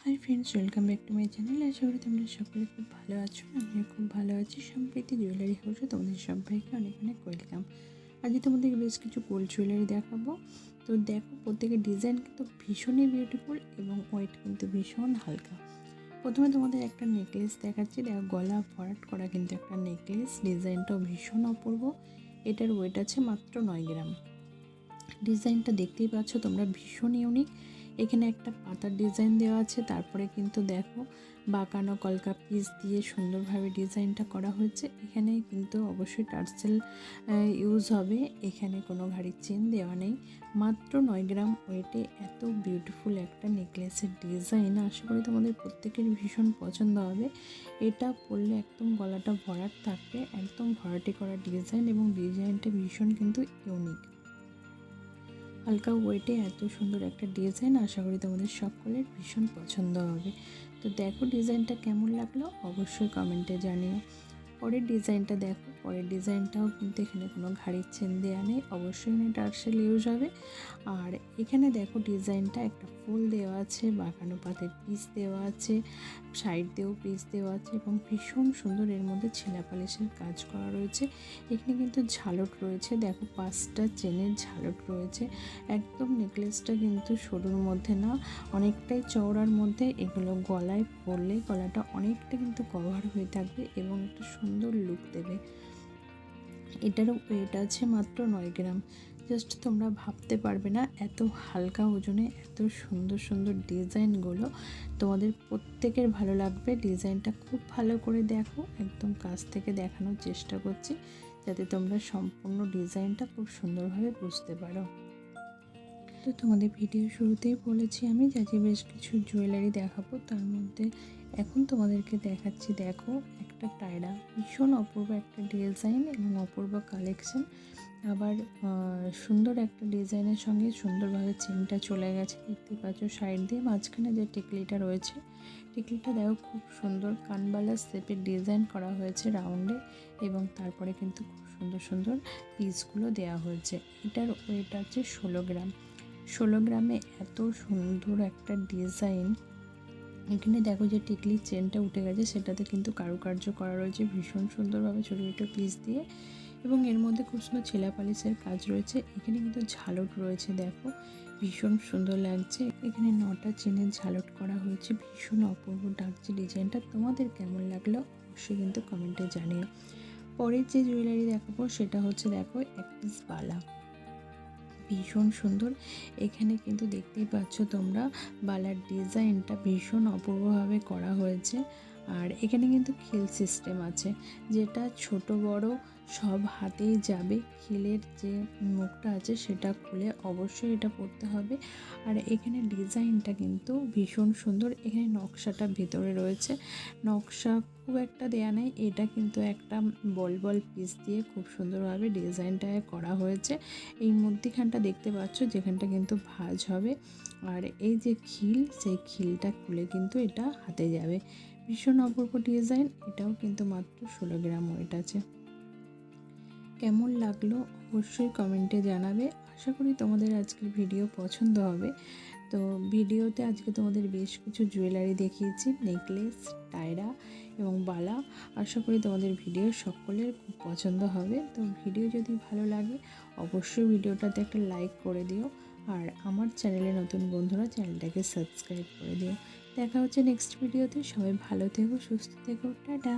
High friends, welcome back to my channel. আশা করি তোমরা সকলে খুব ভালো আছো। আমিও খুব ভালো আছি। সম্প্রীতি জুয়েলারি হাউসে তোমাদের সবাইকে অনেক অনেক ওয়েলকাম। আজকে তোমাদেরকে বেশ কিছু গোল্ড জুয়েলারি দেখাবো। তো দেখো, প্রত্যেকের ডিজাইন কিন্তু ভীষণই বিউটিফুল এবং ওয়েট কিন্তু ভীষণ হালকা। প্রথমে তোমাদের একটা নেকলেস দেখাচ্ছি। দেখো, গলা ভরাট করা কিন্তু একটা নেকলেস, ডিজাইনটাও ভীষণ অপূর্ব। এটার ওয়েট আছে মাত্র 9 গ্রাম। ডিজাইনটা দেখতেই পাচ্ছ তোমরা, ভীষণ ইউনিক। এখানে একটা পাতার ডিজাইন দেওয়া আছে, তারপরে কিন্তু দেখো বাঁকানো কলকা পিস দিয়ে সুন্দরভাবে ডিজাইনটা করা হয়েছে। এখানে কিন্তু অবশ্যই টার্সেল ইউজ হবে। এখানে কোনো ঘাড়ির চেন দেওয়া নেই। মাত্র 9 গ্রাম ওয়েটে এত বিউটিফুল একটা নেকলেসের ডিজাইন আশা করি তোমাদের প্রত্যেকের ভীষণ পছন্দ হবে। এটা পরলে একদম গলাটা ভরাট থাকবে, একদম ভরাটি করা ডিজাইন এবং ডিজাইনটা ভীষণ কিন্তু ইউনিক। হালকা ওয়েটে এত সুন্দর একটা ডিজাইন আশা করি তোমাদের সকলের ভীষণ পছন্দ হবে। তো দেখো ডিজাইনটা কেমন লাগলো অবশ্যই কমেন্টে জানিও। পরের ডিজাইনটা দেখো, পরের ডিজাইনটাও কিন্তু এখানে কোনো ঘাড়ির চেন দেওয়া নেই, অবশ্যই এখানে টার্সেল ইউজ হবে। আর এখানে দেখো ডিজাইনটা একটা ফুল দেওয়া আছে, বাঁকানো পাতের পিস দেওয়া আছে, সাইড দিয়েও পিস দেওয়া আছে এবং ভীষণ সুন্দর এর মধ্যে ছেলা পালিশের কাজ করা রয়েছে। এখানে কিন্তু ঝালট রয়েছে, দেখো 5টা চেনের ঝালট রয়েছে। একদম নেকলেসটা কিন্তু সরুর মধ্যে না, অনেকটাই চওড়ার মধ্যে। এগুলো গলায় পরলে গলাটা অনেকটা কিন্তু কভার হয়ে থাকবে এবং একটা সুন্দর লুক দেবে। এটারও ওয়েট আছে মাত্র 9 গ্রাম। জাস্ট তোমরা ভাবতে পারবে না এত হালকা ওজনে এত সুন্দর সুন্দর ডিজাইনগুলো তোমাদের প্রত্যেকের ভালো লাগবে। ডিজাইনটা খুব ভালো করে দেখো, একদম কাছ থেকে দেখানোর চেষ্টা করছি যাতে তোমরা সম্পূর্ণ ডিজাইনটা খুব সুন্দরভাবে বুঝতে পারো। তো তোমাদের ভিডিও শুরুতেই বলেছি আমি যে বেশ কিছু জুয়েলারি দেখাবো, তার মধ্যে এখন তোমাদেরকে দেখাচ্ছি। দেখো একটা টায়রা, ভীষণ অপূর্ব একটা ডিজাইন এবং অপূর্ব কালেকশন। আবার সুন্দর একটা ডিজাইনের সঙ্গে সুন্দরভাবে চেনটা চলে গেছে, দেখতে পাচ্ছ সাইড দিয়ে। মাঝখানে যে টিকলিটা রয়েছে, টিকলিটা দেখো খুব সুন্দর কানবালা শেপের ডিজাইন করা হয়েছে রাউন্ডে এবং তারপরে কিন্তু খুব সুন্দর সুন্দর পিসগুলো দেওয়া হয়েছে। এটার ওয়েট আছে 16 গ্রাম। 16 গ্রামে এত সুন্দর একটা ডিজাইন। এখানে দেখো যে টিকলির চেনটা উঠে গেছে, সেটাতে কিন্তু কারুকার্য করা রয়েছে ভীষণ সুন্দরভাবে ছোটো ছোটো পিস দিয়ে এবং এর মধ্যে খুব সুন্দর ছেলা পালিশের কাজ রয়েছে। এখানে কিন্তু ঝালট রয়েছে, দেখো ভীষণ সুন্দর লাগছে। এখানে 9টা চেনের ঝালট করা হয়েছে, ভীষণ অপূর্ব লাগছে ডিজাইনটা। তোমাদের কেমন লাগলো অবশ্যই কিন্তু কমেন্টে জানিও। পরের যে জুয়েলারি দেখাবো সেটা হচ্ছে দেখো এক পিস বালা, ভীষণ সুন্দর। এখানে কিন্তু দেখতেই পাচ্ছ তোমরা বালার ডিজাইনটা ভীষণ অপূর্বভাবে করা হয়েছে। আর এখানে কিন্তু খিল সিস্টেম আছে, যেটা ছোট বড় সব হাতেই যাবে। খিলের যে মুখটা আছে সেটা খুলে অবশ্যই এটা পরতে হবে। আর এখানে ডিজাইনটা কিন্তু ভীষণ সুন্দর। এখানে নকশাটা ভেতরে রয়েছে, নকশা খুব একটা দেয়া নেই। এটা কিন্তু একটা বল বল পিস দিয়ে খুব সুন্দরভাবে ডিজাইনটা করা হয়েছে। এই মধ্যিখানটা দেখতে পাচ্ছ যেখানটা কিন্তু ভাঁজ হবে, আর এই যে খিল, সেই খিলটা খুলে কিন্তু এটা হাতে যাবে। ভীষণ অপূর্ব ডিজাইন। এটাও কিন্তু মাত্র 16 গ্রাম ওয়েট আছে। কেমন লাগলো অবশ্যই কমেন্টে জানাবে। আশা করি তোমাদের আজকের ভিডিও পছন্দ হবে। তো ভিডিওতে আজকে তোমাদের বেশ কিছু জুয়েলারি দেখিয়েছি, নেকলেস, টায়রা এবং বালা। আশা করি তোমাদের ভিডিও সকলের খুব পছন্দ হবে। তো ভিডিও যদি ভালো লাগে অবশ্যই ভিডিওটাতে একটা লাইক করে দিও, আর আমার চ্যানেলে নতুন বন্ধুরা চ্যানেলটাকে সাবস্ক্রাইব করে দিও। দেখা হচ্ছে নেক্সট ভিডিওতে। সবাই ভালো থেকো, সুস্থ থেকো, টাটা।